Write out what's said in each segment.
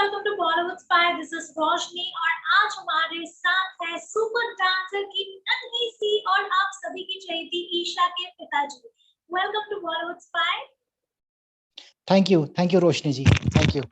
Welcome to Bollywood spy. This is Roshni और आज हमारे साथ है सुपर डांसर की नन्ही सी और आप सभी की चहेती ईशा के पिताजी। Welcome to Bollywood spy. Thank you Roshni ji, thank you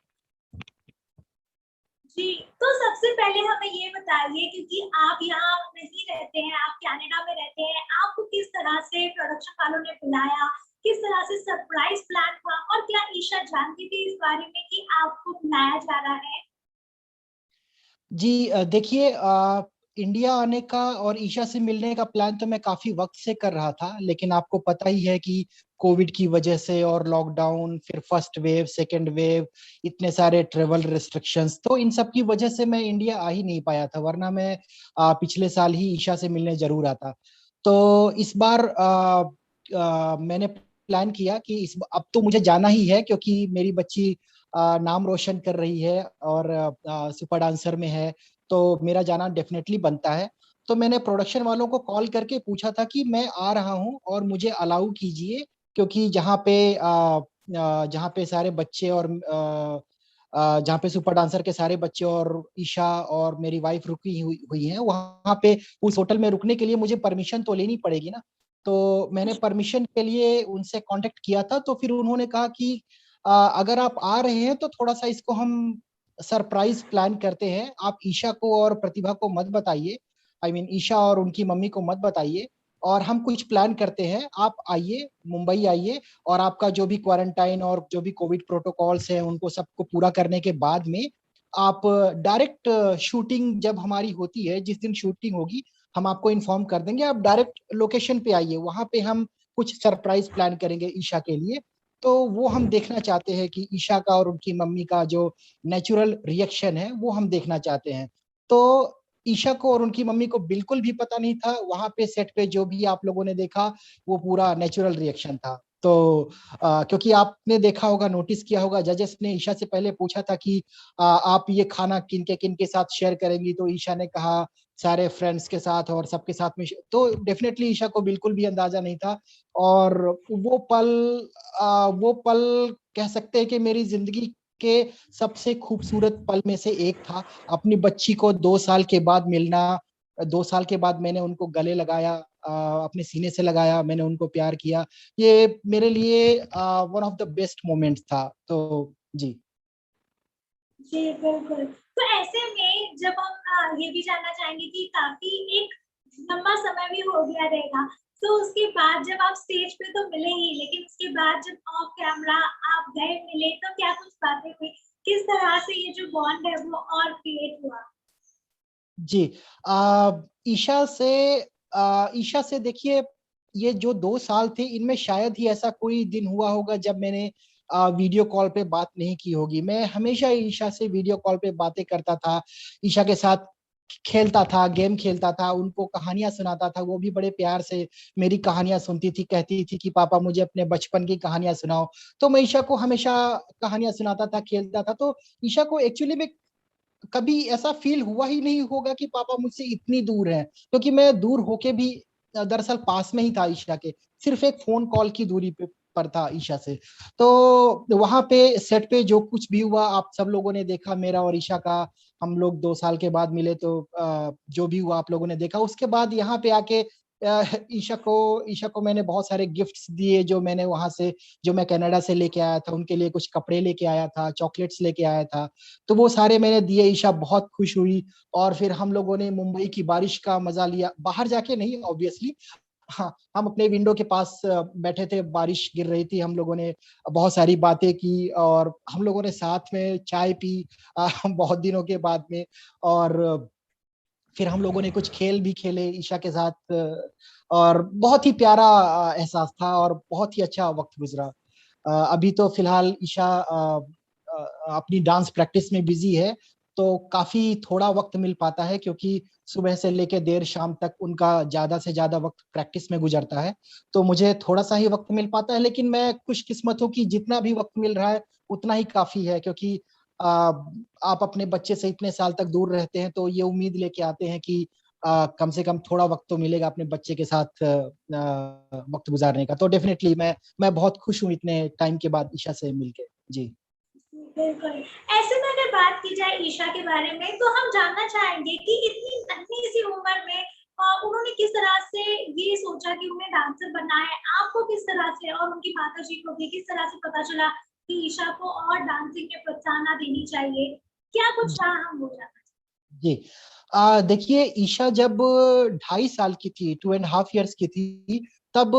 जी। तो सबसे पहले हमें ये बताइए, क्योंकि आप यहाँ नहीं रहते हैं, आप कनाडा में रहते हैं, आपको किस तरह से प्रोडक्शन वालों ने बुलाया, किस तरह से सरप्राइज प्लान हुआ और क्या ईशा जानती थी इस बारे में कि आपको बुलाया जा रहा है? जी। देखिए, इंडिया आने का और ईशा से मिलने का प्लान तो मैं काफी वक्त से कर रहा था, लेकिन आपको पता ही है कि कोविड की वजह से और लॉकडाउन, फिर फर्स्ट वेव, सेकेंड वेव, इतने सारे ट्रेवल रिस्ट्रिक्शंस, तो इन सब की वजह से मैं इंडिया आ ही नहीं पाया था। वरना मैं पिछले साल ही ईशा से मिलने जरूर आता। तो इस बार मैंने प्लान किया कि अब तो मुझे जाना ही है, क्योंकि मेरी बच्ची नाम रोशन कर रही है और सुपर डांसर में है, तो मेरा जाना डेफिनेटली बनता है। तो मैंने प्रोडक्शन वालों को कॉल करके पूछा था कि मैं आ रहा हूं और मुझे अलाउ कीजिए, क्योंकि जहाँ पे सारे बच्चे और जहाँ पे सुपर डांसर के सारे बच्चे और ईशा और मेरी वाइफ रुकी हुई हैं, वहां पे उस होटल में रुकने के लिए मुझे परमिशन तो लेनी पड़ेगी ना। तो मैंने परमिशन के लिए उनसे कांटेक्ट किया था, तो फिर उन्होंने कहा कि अगर आप आ रहे हैं तो थोड़ा सा इसको हम सरप्राइज प्लान करते हैं। आप ईशा को और प्रतिभा को मत बताइए, आई मीन ईशा और उनकी मम्मी को मत बताइए, और हम कुछ प्लान करते हैं। आप आइए, मुंबई आइए, और आपका जो भी क्वारंटाइन और जो भी कोविड प्रोटोकॉल्स हैं उनको सबको पूरा करने के बाद में आप डायरेक्ट शूटिंग जब हमारी होती है, जिस दिन शूटिंग होगी हम आपको इन्फॉर्म कर देंगे। आप डायरेक्ट लोकेशन पे आइए, वहां पे हम कुछ सरप्राइज प्लान करेंगे ईशा के लिए। तो वो हम देखना चाहते हैं कि ईशा का और उनकी मम्मी का जो नेचुरल रिएक्शन है वो हम देखना चाहते हैं। तो ईशा को और उनकी मम्मी को बिल्कुल भी पता नहीं था, वहां पे सेट पे जो भी आप लोगों ने देखा वो पूरा नेचुरल रिएक्शन था। तो क्योंकि आपने देखा होगा, नोटिस किया होगा, जजेस ने ईशा से पहले पूछा था कि आप ये खाना किन के साथ शेयर करेंगी, तो ईशा ने कहा सारे फ्रेंड्स के साथ और सबके साथ में। तो डेफिनेटली ईशा को बिल्कुल भी अंदाजा नहीं था। और वो पल कह सकते हैं कि मेरी जिंदगी के सबसे खूबसूरत पल में से एक था। अपनी बच्ची को 2 साल के बाद मिलना, 2 साल के बाद मैंने उनको गले लगाया, अपने सीने से लगाया, मैंने उनको प्यार किया। ये मेरे लिए one of the best moments था। तो जी। जी बिल्कुल। तो ऐसे में जब हम ये भी जानना चाहेंगे कि काफी एक लंबा समय भी हो गया रहेगा, तो उसके बाद जब आप स्टेज पे तो मिले ही, लेकिन उसके बाद जब ऑफ कैमरा आप गए मिले तो क्या कुछ बातें हुई, किस तरह से ये जो बॉन्ड है वो और क्रिएट हुआ? जी। ईशा से देखिए, ये जो 2 साल थे इनमें शायद ही ऐसा कोई दिन हुआ होगा जब मैंने वीडियो कॉल पे बात नहीं की होगी। मैं हमेशा ईशा से वीडियो कॉल पे बातें करता था, ईशा के साथ खेलता था, गेम खेलता था, उनको कहानियां सुनाता था। वो भी बड़े प्यार से मेरी कहानियां सुनती थी, कहती थी कि पापा मुझे अपने बचपन की कहानियां सुनाओ। तो मैं ईशा को हमेशा कहानियां सुनाता था, खेलता था। तो ईशा को एक्चुअली में कभी ऐसा फील हुआ ही नहीं होगा कि पापा मुझसे इतनी दूर है, क्योंकि मैं दूर होके भी दरअसल पास में ही था ईशा के, सिर्फ एक फोन कॉल की दूरी पे पर था ईशा से। तो वहां पे सेट पे जो कुछ भी हुआ आप सब लोगों ने देखा, मेरा और ईशा का। हम लोग 2 साल के बाद मिले, तो जो भी हुआ आप लोगों ने देखा। उसके बाद यहाँ पे आके ईशा को मैंने बहुत सारे गिफ्ट्स दिए, जो मैं कनाडा से लेके आया था। उनके लिए कुछ कपड़े लेके आया था, चॉकलेट्स लेके आया था। तो वो सारे मैंने दिए, ईशा बहुत खुश हुई। और फिर हम लोगों ने मुंबई की बारिश का मजा लिया, बाहर जाके नहीं ऑब्वियसली। हाँ, हम अपने विंडो के पास बैठे थे, बारिश गिर रही थी, हम लोगों ने बहुत सारी बातें की और हम लोगों ने साथ में चाय पी बहुत दिनों के बाद में। और फिर हम लोगों ने कुछ खेल भी खेले ईशा के साथ। और बहुत ही प्यारा एहसास था और बहुत ही अच्छा वक्त गुजरा। अभी तो फिलहाल ईशा अपनी डांस प्रैक्टिस में बिजी है, तो काफी थोड़ा वक्त मिल पाता है, क्योंकि सुबह से लेकर देर शाम तक उनका ज्यादा से ज्यादा वक्त प्रैक्टिस में गुजरता है। तो मुझे थोड़ा सा ही वक्त मिल पाता है, लेकिन मैं खुशकिस्मत हूँ कि जितना भी वक्त मिल रहा है उतना ही काफी है। क्योंकि आप अपने बच्चे से इतने साल तक दूर रहते हैं, तो ये उम्मीद लेके आते हैं कि कम से कम थोड़ा वक्त तो मिलेगा अपने बच्चे के साथ वक्त गुजारने का। तो डेफिनेटली मैं बहुत खुश हूँ इतने टाइम के बाद ईशा से मिलके। जी। बिल्कुल। ऐसे में अगर बात की जाए ईशा के बारे में, तो हम जानना चाहेंगे कि इतनी नन्ही सी उम्र में उन्होंने किस तरह से ये सोचा कि उन्हें डांसर बनना है। आपको किस तरह से और उनकी माताजी को भी किस तरह से पता चला कि ईशा को और डांसिंग में प्रोत्साहन देनी चाहिए? क्या कुछ रहा, हम वो जानना जी। देखिए, ईशा जब 2.5 साल की थी, 2.5 years की थी, तब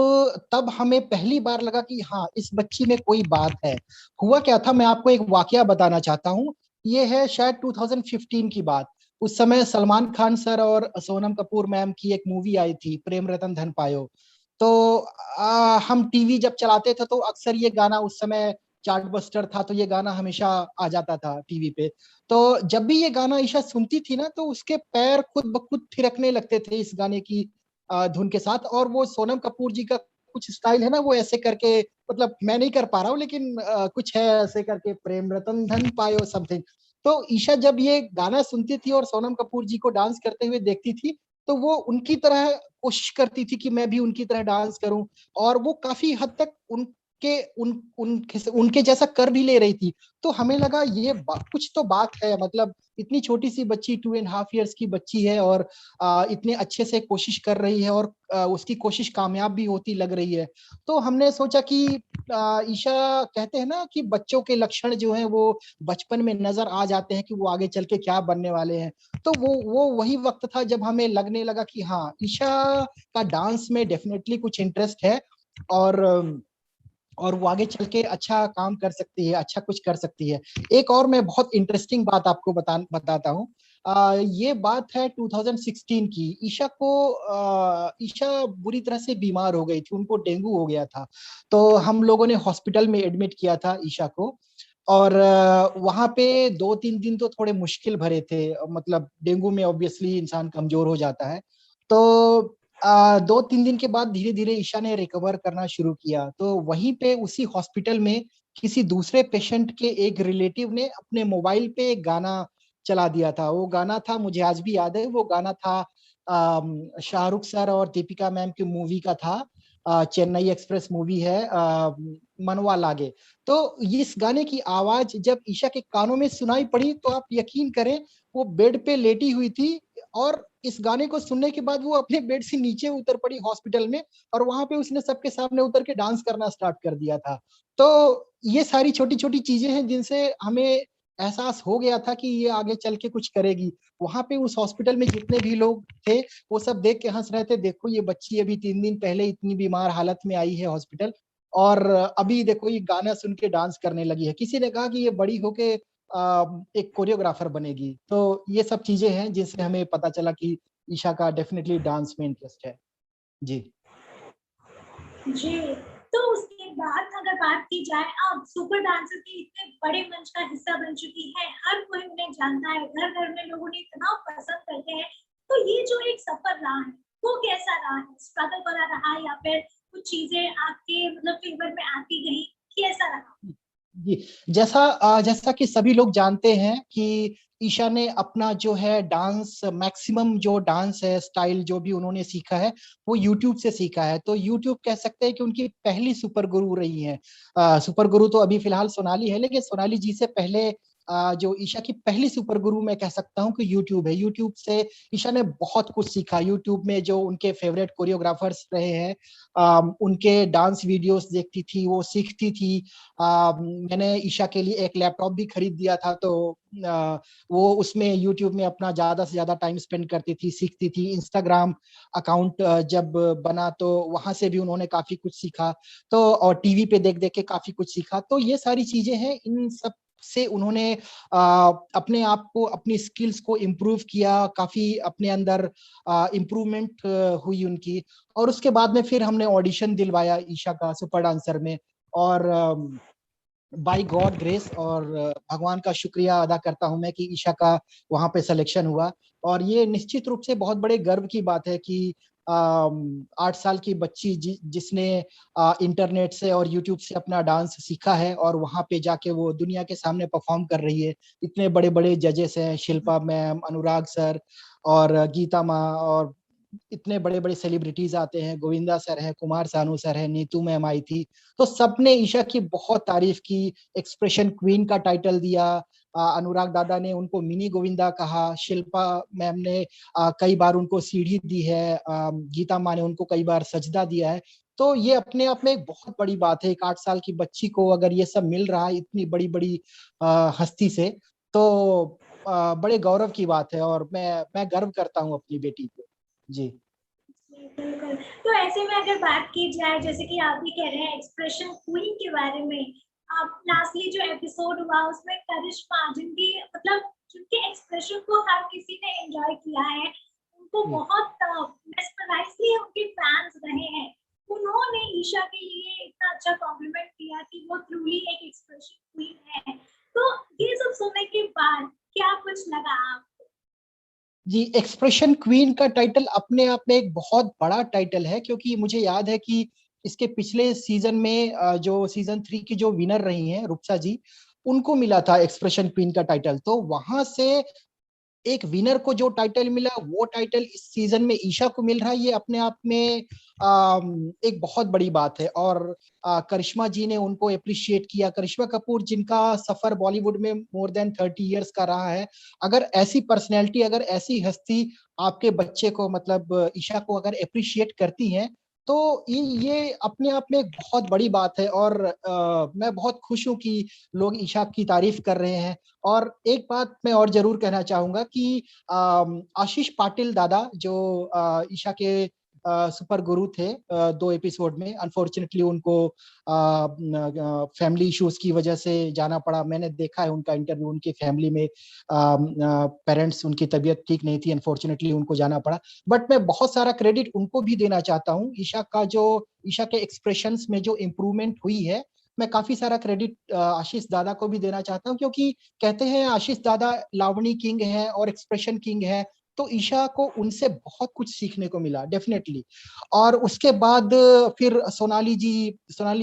तब हमें पहली बार लगा कि हाँ, इस बच्ची में कोई बात है। हुआ क्या था, मैं आपको एक वाकया बताना चाहता हूँ। ये है शायद 2015 की बात। उस समय सलमान खान सर और सोनम कपूर मैम की एक मूवी आई थी, प्रेम रतन धन पायो। तो हम टीवी जब चलाते थे तो अक्सर ये गाना, उस समय चार्टबस्टर था, तो ये गाना हमेशा आ जाता था टीवी पे। तो जब भी ये गाना ईशा सुनती थी ना, तो उसके पैर खुद ब खुद थिरकने लगते थे इस गाने की धुन के साथ। और वो सोनम कपूर जी का कुछ स्टाइल है ना, वो ऐसे करके, मतलब मैं नहीं कर पा रहा हूँ, लेकिन कुछ है ऐसे करके, प्रेम रतन धन पायो समथिंग। तो ईशा जब ये गाना सुनती थी और सोनम कपूर जी को डांस करते हुए देखती थी, तो वो उनकी तरह कोशिश करती थी कि मैं भी उनकी तरह डांस करूं। और वो काफी हद तक उनके जैसा कर भी ले रही थी। तो हमें लगा ये कुछ तो बात है, मतलब इतनी छोटी सी बच्ची, 2.5 years की बच्ची है, और इतने अच्छे से कोशिश कर रही है, और उसकी कोशिश कामयाब भी होती लग रही है। तो हमने सोचा कि ईशा, कहते हैं ना कि बच्चों के लक्षण जो हैं वो बचपन में नजर आ जाते हैं कि वो आगे चल के क्या बनने वाले हैं। तो वो वही वक्त था जब हमें लगने लगा कि हाँ, ईशा का डांस में डेफिनेटली कुछ इंटरेस्ट है, और और वो आगे चल के अच्छा काम कर सकती है, अच्छा कुछ कर सकती है। एक और मैं बहुत इंटरेस्टिंग बात आपको बताता हूँ। ये बात है 2016 की। ईशा बुरी तरह से बीमार हो गई थी, उनको डेंगू हो गया था। तो हम लोगों ने हॉस्पिटल में एडमिट किया था ईशा को। और वहां पे 2-3 दिन तो थोड़े मुश्किल भरे थे, मतलब डेंगू में ऑब्वियसली इंसान कमजोर हो जाता है। तो 2-3 दिन के बाद धीरे धीरे ईशा ने रिकवर करना शुरू किया। तो वहीं पे उसी हॉस्पिटल में किसी दूसरे पेशेंट के एक रिलेटिव ने अपने मोबाइल पे एक गाना चला दिया था। वो गाना था, मुझे आज भी याद है, वो गाना था शाहरुख सर और दीपिका मैम की मूवी का था। चेन्नई एक्सप्रेस मूवी है, मनवा लागे। तो इस गाने की आवाज जब ईशा के कानों में सुनाई पड़ी, तो आप यकीन करें, वो बेड पे लेटी हुई थी, और इस गाने को सुनने के बाद वो अपने बेड से नीचे उतर पड़ी हॉस्पिटल में। और वहां पे उसने सबके सामने उतर के डांस करना स्टार्ट कर दिया था। तो ये सारी छोटी छोटी चीजें हैं जिनसे हमें एहसास हो गया था कि ये आगे चल के कुछ करेगी। वहां पे उस हॉस्पिटल में जितने भी लोग थे, वो सब देख के हंस रहे थे, देखो ये बच्ची अभी 3 दिन पहले इतनी बीमार हालत में आई है हॉस्पिटल, और अभी देखो ये गाना सुन के डांस करने लगी है। किसी ने कहा कि ये बड़ी होके एक कोरियोग्राफर बनेगी। तो ये सब चीजें हैं जिनसे हमें पता चला कि ईशा का डेफिनेटली डांस में इंटरेस्ट है। जी। जी। तो उसके बाद अगर बात की जाए, अब सुपर डांसर के इतने बड़े मंच का हिस्सा बन चुकी है, हर कोई उन्हें जानता है, घर घर में लोग उन्हें इतना पसंद करते हैं। तो ये जो एक सफर रहा है, वो कैसा रहा है? स्ट्रगल भरा रहा, या फिर कुछ चीजें आपके मतलब फेवर में आती गई, कैसा रहा? जी। जैसा कि सभी लोग जानते हैं कि ईशा ने अपना जो है डांस, मैक्सिमम जो डांस है, स्टाइल जो भी उन्होंने सीखा है, वो यूट्यूब से सीखा है। तो यूट्यूब कह सकते हैं कि उनकी पहली सुपर गुरु रही है। सुपर गुरु तो अभी फिलहाल सोनाली है, लेकिन सोनाली जी से पहले जो ईशा की पहली सुपर गुरु मैं कह सकता हूँ कि यूट्यूब है। यूट्यूब से ईशा ने बहुत कुछ सीखा। यूट्यूब में जो उनके फेवरेट कोरियोग्राफर्स रहे हैं, उनके डांस वीडियोस देखती थी, वो सीखती थी। मैंने ईशा के लिए एक लैपटॉप भी खरीद दिया था। तो वो उसमें यूट्यूब में अपना ज्यादा से ज्यादा टाइम स्पेंड करती थी, सीखती थी। इंस्टाग्राम अकाउंट जब बना, तो वहां से भी उन्होंने काफी कुछ सीखा। तो और टीवी पे देख देख के काफी कुछ सीखा। तो ये सारी चीजें हैं, इन सब से उन्होंने अपने आप को, अपनी स्किल्स को इम्प्रूव किया, काफी अपने अंदर इम्प्रूवमेंट हुई उनकी। और उसके बाद में फिर हमने ऑडिशन दिलवाया ईशा का सुपर डांसर में। और बाई गॉड ग्रेस और भगवान का शुक्रिया अदा करता हूं मैं कि ईशा का वहां पे सिलेक्शन हुआ। और ये निश्चित रूप से बहुत बड़े गर्व की बात है कि 8 साल की बच्ची जिसने इंटरनेट से और यूट्यूब से अपना डांस सीखा है, और वहां पे जाके वो दुनिया के सामने परफॉर्म कर रही है। इतने बड़े बड़े जजेस हैं, शिल्पा मैम, अनुराग सर, और गीता माँ, और इतने बड़े बड़े सेलिब्रिटीज आते हैं, गोविंदा सर है, कुमार सानू सर है, नीतू मैम आई थी, तो सबने ईशा की बहुत तारीफ की, एक्सप्रेशन क्वीन का टाइटल दिया। अनुराग दादा ने उनको मिनी गोविंदा कहा, शिल्पा मैम ने कई बार उनको सीढ़ी दी है, गीता माँ ने उनको कई बार सजदा दिया है। तो ये अपने आप में एक बहुत बड़ी बात है, एक 8 साल की बच्ची को अगर ये सब मिल रहा है इतनी बड़ी बड़ी हस्ती से, तो बड़े गौरव की बात है, और मैं गर्व करता हूँ अपनी बेटी पे। जी जी, बिल्कुल। तो ऐसे में अगर बात की जाए, जैसे कि आप भी कह रहे हैं एक्सप्रेशन क्वीन के बारे में, आप लास्टली जो एपिसोड हुआ उसमें करिश्मा, जिनकी मतलब जिनके एक्सप्रेशन को हर किसी ने एंजॉय किया है, उनको जी बहुत मेस्मराइजली उनके फैंस रहे हैं, उन्होंने ईशा के लिए इतना अच्छा कॉम्प्लीमेंट किया कि वो ट्रूली एक एक्सप्रेशन क्वीन है। तो ये सब सुनने के बाद क्या कुछ लगा आपको? जी, एक्सप्रेशन क्वीन का टाइटल अपने आप में एक बहुत बड़ा टाइटल है, क्योंकि मुझे याद है कि इसके पिछले सीजन में जो सीजन 3 की जो विनर रही हैं रुपसा जी, उनको मिला था एक्सप्रेशन क्वीन का टाइटल। तो वहां से एक विनर को जो टाइटल मिला, वो टाइटल इस सीजन में ईशा को मिल रहा है, ये अपने आप में एक बहुत बड़ी बात है। और करिश्मा जी ने उनको अप्रिशिएट किया, करिश्मा कपूर जिनका सफर बॉलीवुड में मोर देन 30 इयर्स का रहा है, अगर ऐसी पर्सनैलिटी, अगर ऐसी हस्ती आपके बच्चे को, मतलब ईशा को अगर अप्रिशिएट करती हैं, तो ये अपने आप में एक बहुत बड़ी बात है। और मैं बहुत खुश हूँ कि लोग ईशा की तारीफ कर रहे हैं। और एक बात मैं और जरूर कहना चाहूंगा कि आशीष पाटिल दादा जो ईशा के सुपर गुरु थे 2 एपिसोड में, अनफॉर्चुनेटली उनको फैमिली इश्यूज की वजह से जाना पड़ा। मैंने देखा है उनका इंटरव्यू, उनकी फैमिली में पेरेंट्स, उनकी तबीयत ठीक नहीं थी, अनफॉर्चुनेटली उनको जाना पड़ा। बट मैं बहुत सारा क्रेडिट उनको भी देना चाहता हूँ। ईशा के एक्सप्रेशंस में जो इम्प्रूवमेंट हुई है, मैं काफी सारा क्रेडिट आशीष दादा को भी देना चाहता हूँ, क्योंकि कहते हैं आशीष दादा लावणी किंग है और एक्सप्रेशन किंग है, तो ईशा को उनसे बहुत कुछ सीखने को मिला डेफिनेटली। और उसके बाद फिर सोनाली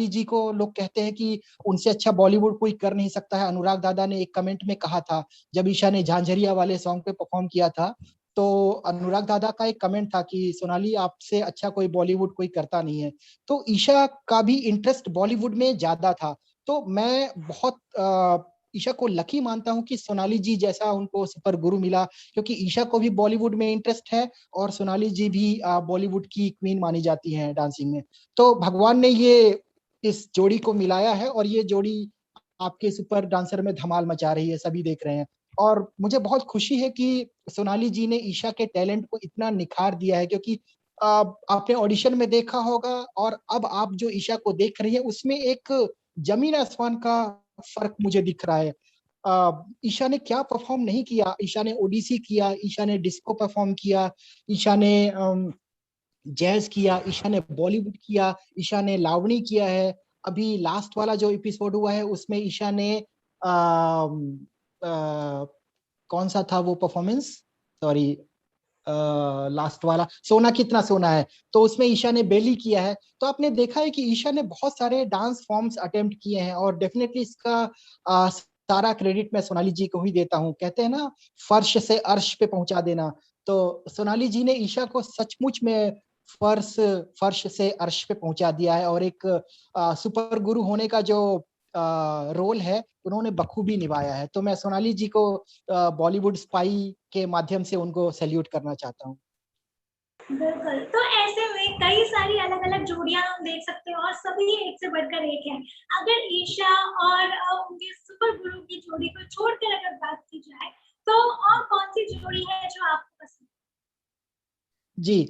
जी को लोग कहते हैं कि उनसे अच्छा बॉलीवुड कोई कर नहीं सकता है। अनुराग दादा ने एक कमेंट में कहा था, जब ईशा ने झांझरिया वाले सॉन्ग पे परफॉर्म किया था, तो अनुराग दादा का एक कमेंट था कि सोनाली आपसे अच्छा कोई बॉलीवुड कोई करता नहीं है। तो ईशा का भी इंटरेस्ट बॉलीवुड में ज्यादा था। तो मैं बहुत ईशा को लकी मानता हूं कि सोनाली जी जैसा उनको सुपर गुरु मिला, क्योंकि ईशा को भी बॉलीवुड में इंटरेस्ट है, और सोनाली जी भी बॉलीवुड की क्वीन मानी जाती हैं डांसिंग में। तो भगवान ने ये इस जोड़ी को मिलाया है, और ये जोड़ी आपके सुपर डांसर में धमाल मचा रही है, सभी देख रहे हैं। और मुझे बहुत खुशी है कि सोनाली जी ने ईशा के टैलेंट को इतना निखार दिया है, क्योंकि आपने ऑडिशन में देखा होगा, और अब आप जो ईशा को देख रही है उसमें एक जमीन आसमान का फर्क मुझे दिख रहा है। ईशा ने क्या परफॉर्म नहीं किया, ईशा ने ओडिसी किया, ईशा ने डिस्को परफॉर्म किया, ईशा ने जैज किया, ईशा ने बॉलीवुड किया, ईशा ने लावणी किया है। अभी लास्ट वाला जो एपिसोड हुआ है उसमें ईशा ने कौन सा था वो परफॉर्मेंस, सॉरी, लास्ट वाला सोना कितना सोना है, तो उसमें ईशा ने बेली किया है। तो आपने देखा है कि ईशा ने बहुत सारे डांस फॉर्म्स अटेम्प्ट किए हैं, और डेफिनेटली इसका सारा क्रेडिट मैं सोनाली जी को ही देता हूँ। कहते हैं ना, फर्श से अर्श पे पहुंचा देना, तो सोनाली जी ने ईशा को सचमुच में फर्श फर्श से अर्श पे पहुंचा दिया है। और एक सुपर गुरु होने का जो रोल है उन्होंने बखूबी निभाया है। तो मैं सोनाली जी को बॉलीवुड स्पाई के माध्यम से उनको सैल्यूट करना चाहता हूँ। बिल्कुल। तो ऐसे में कई सारी अलग-अलग जोड़ियाँ हम देख सकते हैं और सभी एक से बढ़कर एक है। अगर ईशा और उनके सुपर गुरु की जोड़ी को छोड़कर अगर बात की जाए, तो और कौन-सी जोड़ी है जो आपको पसंद है? जी,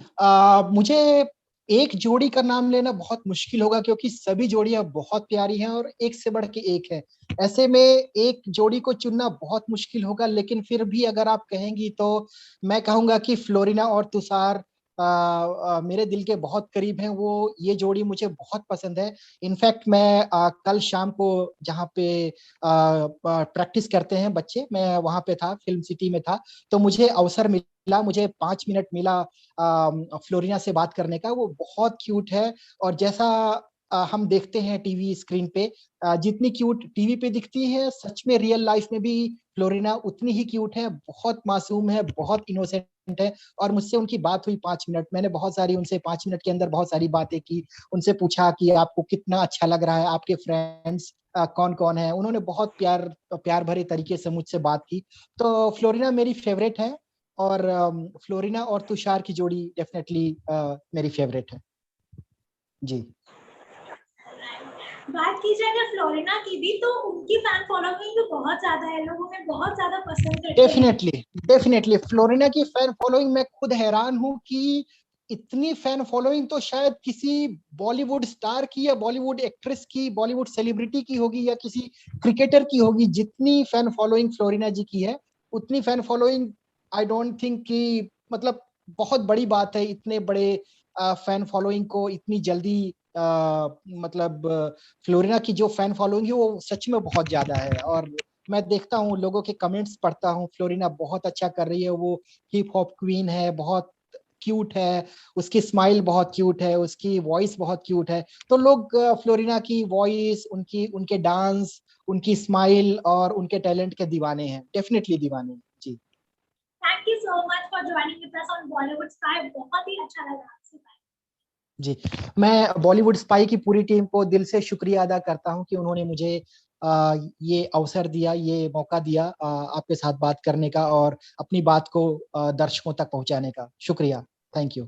मुझे एक जोड़ी का नाम लेना बहुत मुश्किल होगा, क्योंकि सभी जोड़ियां बहुत प्यारी हैं और एक से बढ़ के एक है। ऐसे में एक जोड़ी को चुनना बहुत मुश्किल होगा, लेकिन फिर भी अगर आप कहेंगी तो मैं कहूंगा कि फ्लोरिना और तुषार मेरे दिल के बहुत करीब हैं। वो ये जोड़ी मुझे बहुत पसंद है। इनफैक्ट मैं कल शाम को जहाँ पे प्रैक्टिस करते हैं बच्चे, मैं वहां पे था, फिल्म सिटी में था, तो मुझे अवसर मिला, मुझे 5 मिनट मिला फ्लोरिना से बात करने का। वो बहुत क्यूट है, और जैसा हम देखते हैं टीवी स्क्रीन पे, जितनी क्यूट टीवी पे दिखती है, सच में रियल लाइफ में भी फ्लोरिना उतनी ही क्यूट है, बहुत मासूम है, बहुत इनोसेंट है। और मुझसे उनकी बात हुई 5 मिनट, मैंने बहुत सारी उनसे 5 मिनट के अंदर बहुत सारी बातें की, उनसे पूछा कि आपको कितना अच्छा लग रहा है, आपके फ्रेंड्स कौन कौन है। उन्होंने बहुत प्यार प्यार भरे तरीके से मुझसे बात की। तो फ्लोरिना मेरी फेवरेट है, और फ्लोरिना और तुषार की जोड़ी डेफिनेटली मेरी फेवरेट है जी। बात की जाए अगर फ्लोरिना की भी, तो उनकी फैन फॉलोइंग भी बहुत ज्यादा है, लोग उन्हें बहुत ज्यादा पसंद करते हैं। डेफिनेटली डेफिनेटली फ्लोरिना की फैन फॉलोइंग, मैं खुद हैरान हूँ कि इतनी फैन फॉलोइंग तो शायद किसी बॉलीवुड स्टार की या बॉलीवुड एक्ट्रेस की, बॉलीवुड सेलिब्रिटी की होगी या किसी क्रिकेटर की होगी। जितनी फैन फॉलोइंग फ्लोरिना जी की है, उतनी fan following I don't think कि, मतलब बहुत बड़ी बात है इतने बड़े फैन फॉलोइंग को इतनी जल्दी, मतलब फ्लोरिना की जो फैन फॉलोइंग है वो सच में बहुत ज्यादा है। और मैं देखता हूँ, लोगों के कमेंट्स पढ़ता हूँ, फ्लोरिना बहुत अच्छा कर रही है, वो हिप हॉप क्वीन है, बहुत क्यूट है, उसकी स्माइल बहुत क्यूट है, उसकी वॉइस बहुत क्यूट है। तो लोग फ्लोरिना की वॉइस, उनकी उनके डांस, उनकी स्माइल और उनके टैलेंट के दीवाने हैं, डेफिनेटली दीवाने हैं जी। Thank you so much for joining with us on Bollywood spy, बहुत ही अच्छा लगा आपसे बात। जी, मैं बॉलीवुड स्पाई की पूरी टीम को दिल से शुक्रिया अदा करता हूं कि उन्होंने मुझे ये अवसर दिया, ये मौका दिया आपके साथ बात करने का और अपनी बात को दर्शकों तक पहुंचाने का। शुक्रिया, थैंक यू।